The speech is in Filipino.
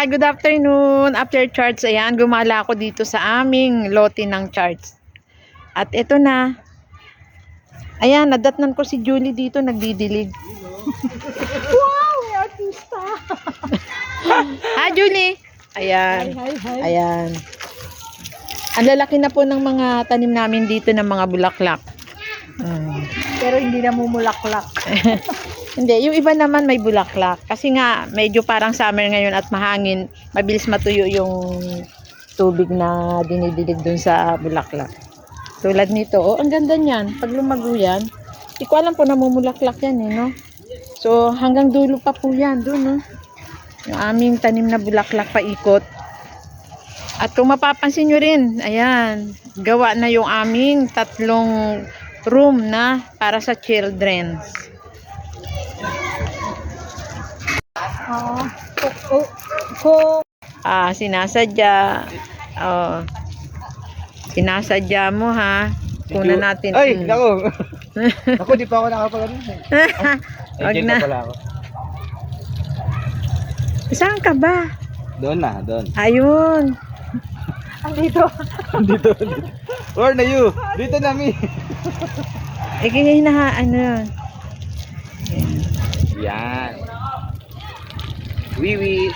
Good afternoon. After church, ayan, gumala ako dito sa aming lote ng church. At ito na. Ayan, nadatnan ko si Julie dito, nagdidilig. Wow, may artista. Ha, Julie? Ayan. Hi. Ayan. Ang lalaki na po ng mga tanim namin dito ng mga bulaklak. Pero hindi na mumulaklak. Hindi, yung iba naman may bulaklak. Kasi nga, medyo parang summer ngayon at mahangin, mabilis matuyo yung tubig na dinidilig dun sa bulaklak. Tulad nito, oh, ang ganda niyan. Pag lumago yan, hindi ko alam po namumulaklak yan eh, no? So, hanggang dulo pa po yan, dun, no? Yung aming tanim na bulaklak paikot. At kung mapapansin nyo rin, ayan, gawa na yung aming 3 room na para sa children. Sinasadya. Oh. Sinasadya mo ha. Kunan natin. Ay, nako. Ako, di pa ako nakapag-ano. Wag Agent na. pala ako. Saan ka ba? Doon na, doon. Ayun. Andito. Dito. Where na you? Dito na mi. Ganyan na ano. Yan. Wiwi.